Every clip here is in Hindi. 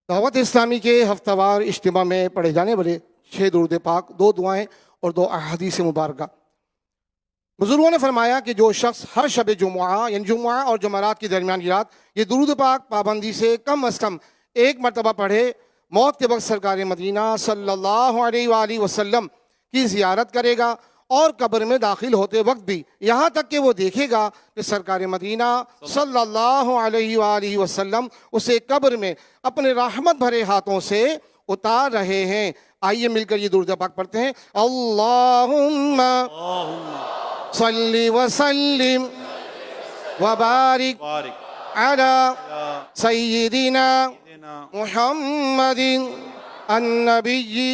दावत इस्लामी के हफ्तावार इज्तिमा में पढ़े जाने वाले 6 दुरूद पाक, 2 दुआएं और 2 अहादीस मुबारका। बुजुर्गों ने फरमाया कि जो शख्स हर शब जुमुआ यानी जुमुआ और जुमेरात के दरमियान की रात ये दुरूद पाक पाबंदी से कम अज़ कम एक मरतबा पढ़े, मौत के वक्त सरकार मदीना सल्लल्लाहु अलैहि वसल्लम की ज़ियारत करेगा और कब्र में दाखिल होते वक्त भी यहाँ तक कि वो देखेगा कि सरकार मदीना सल्लल्लाहु अलैहि वसल्लम उसे कब्र में अपने रहमत भरे हाथों से उतार रहे हैं। आइए मिलकर ये दुरूद पाक पढ़ते हैं। अल्लाहुम्मा सल्लि व सल्लिम व बारिक अला सय्यिदिना मुहम्मदिन अन्नबिय्यि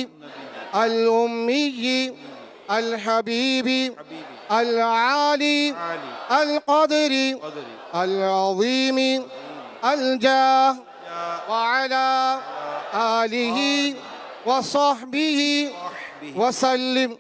अल उम्मिय्यि अल हबीबी अल आली अल क़दरी अल अज़ीमी अल जाह व अला आलिहि व सहबिहि व सल्लिम।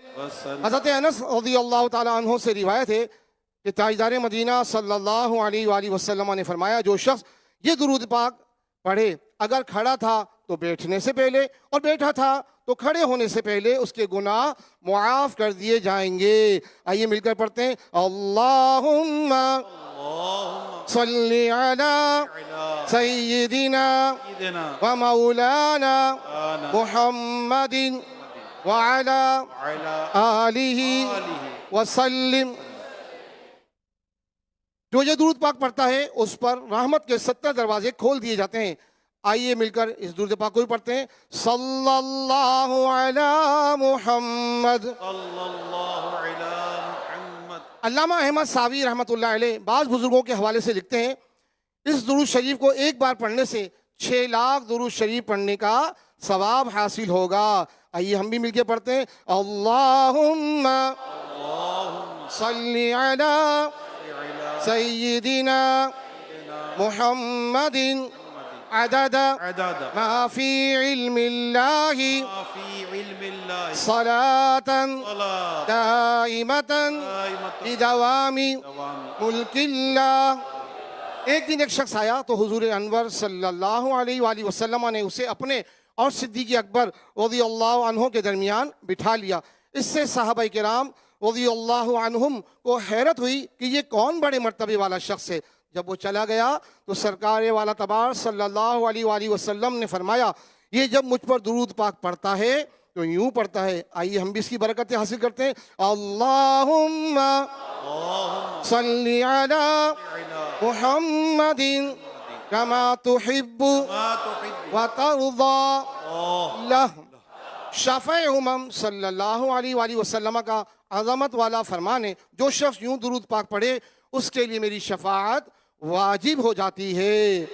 हज़रत अनस रज़ियल्लाहु ताला अन्हु से रिवायत है कि ताजदार मदीना सल्लल्लाहु अलैहि वसल्लम ने फरमाया, जो शख्स ये दुरूद पाक पढ़े, अगर खड़ा था तो बैठने से पहले और बैठा था तो खड़े होने से पहले उसके गुनाह मुआफ कर दिए जाएंगे। आइए मिलकर पढ़ते हैं। अल्लाहुम्मा सल्लि अला सय्यिदिना व मौलाना मुहम्मदिन व अला आलिहि व सल्लिम। जो ये दुरूद पाक पढ़ता है उस पर रहमत के 70 दरवाजे खोल दिए जाते हैं। आइए मिलकर इस दुरूद पाक को भी पढ़ते हैं। सल्लल्लाहु अला मुहम्मद। अल्लामा अहमद सावी रहमतुल्लाह अलैह बाज़ बुजुर्गों के हवाले से लिखते हैं, इस दुरूद शरीफ को एक बार पढ़ने से 6 लाख दुरूद शरीफ पढ़ने का सवाब हासिल होगा। आइए हम भी मिलकर पढ़ते हैं। अल्लाहुम्मा सल्लि अला सय्यिदिना मुहम्मदिन अदद मा फी इल्मिल्लाहि सलातन दाइमतन बिदवामी मुल्किल्लाह। एक दिन एक शख्स आया तो हुजूर अनवर सल्लल्लाहु अलैहि वसल्लम ने उसे अपने और सिद्दीक़ अकबर रज़ियल्लाहु अन्हु के दरमियान बिठा लिया। इससे सहाबा किराम रज़ियल्लाहु अन्हुम को हैरत हुई कि ये कौन बड़े मर्तबे वाला शख्स है। जब वो चला गया तो सरकार वाला तबार सल्लल्लाहु अलैहि वसल्लम ने फरमाया, ये जब मुझ पर दुरूद पाक पढ़ता है तो यूं पढ़ता है। आइए हम भी इसकी बरकतें हासिल करते हैं। अल्लाहुम्मा सल्लि अला मुहम्मदिन कमा तुहिब्बु व तर्दा लह। शाफ़िई उम्मम सल्लल्लाहु अलैहि वसल्लम का अज़मत वाला फरमान है, जो शख्स यूं दुरूद पाक पढ़े उसके लिए मेरी शफाअत वाजिब हो जाती है।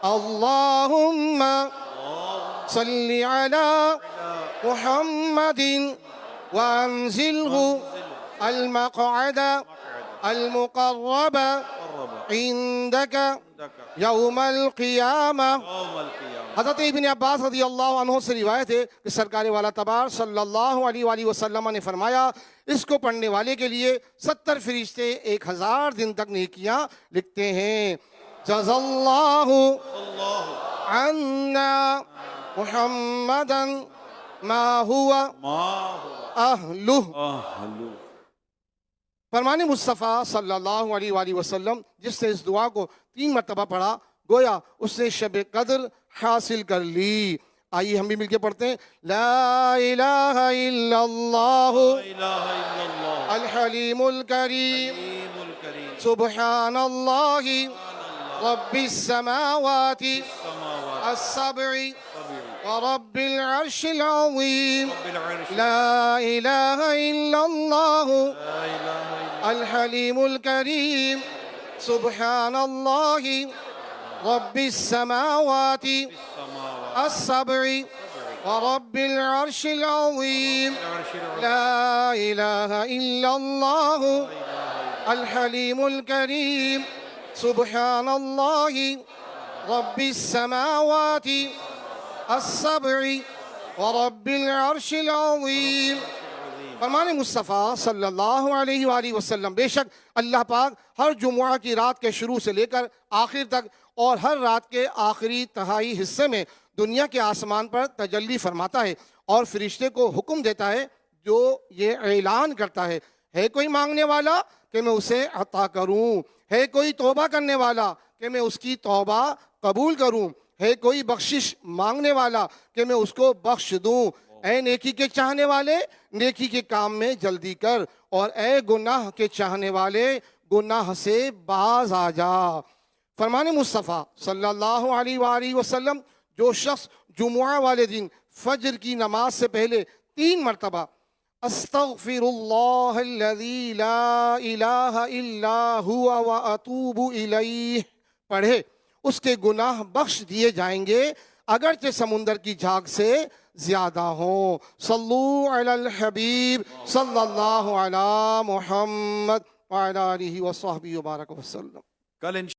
अल्लाहुम्मा सल्लि अला मुहम्मदिन व अंज़िलहु अल मक़अद अल मुक़र्रब इंदक यौमल क़ियामा। हज़रत इब्न अब्बास रज़ियल्लाहु अन्हु से रिवायत है कि सरकार वाला तबार सल्लल्लाहु अलैहि वसल्लम ने फरमाया, इसको पढ़ने वाले के लिए 70 फरिश्ते 1000 दिन तक नेकियां लिखते हैं। जज़ल्लाहु अन्ना मुहम्मदन मा हुवा अहलुहु। फरमाने मुस्तफ़ा सल्लल्लाहु अलैहि वसल्लम, जिसने इस दुआ को 3 मरतबा पढ़ा गोया उसने शब कद्र हासिल कर ली। आइए हम भी मिलके पढ़ते हैं। ला इलाहा इल्लल्लाह अल हलीमुल करीम सुब्हानल्लाहि रब्बिस समावाति अस्सब्इ व रब्बिल अर्शिल अज़ीम। ला इलाहा इल्लल्लाह अल हलीमुल करीम सुब्हानल्लाहि रब्बिस समावाति अस्सब्इ व रब्बिल अर्शिल अज़ीम। ला इलाहा इल्लल्लाह अल हलीमुल करीम सुब्हानल्लाहि रब्बिस समावाति अस्सब्इ व रब्बिल अर्शिल अज़ीम। फरमाने मुस्तफ़ा सल्लल्लाहु अलैहि वसल्लम, बेशक अल्लाह पाक हर जुमुआ की रात के शुरू से लेकर आखिर तक और हर रात के आखिरी तहाई हिस्से में दुनिया के आसमान पर तजल्ली फरमाता है और फरिश्ते को हुक्म देता है जो ये ऐलान करता है कोई मांगने वाला कि मैं उसे अता करूं, है कोई तौबा करने वाला कि मैं उसकी तौबा कबूल करूं, है कोई बख्शिश मांगने वाला कि मैं उसको बख्श दूं। ए नेकी के चाहने वाले नेकी के काम में जल्दी कर, और ए गुनाह के चाहने वाले गुनाह से बाज आ जा। फरमाने मुस्तफ़ा सल्लल्लाहु अलैहि वसल्लम, जो शख्स जुमुआ वाले दिन फजर की नमाज से पहले 3 मरतबा अस्तगफिरुल्लाहल्लज़ी ला इलाहा इल्ला हुवा व अतूबु इलैह पढ़े, उसके गुनाह बख्श दिए जाएंगे अगरचे समुंदर की झाग से ज्यादा हो। सल्लू अलल हबीब सल्लल्लाहु अला मुहम्मद व अला आलिहि व सहबिहि व बारक वसल्लम। कल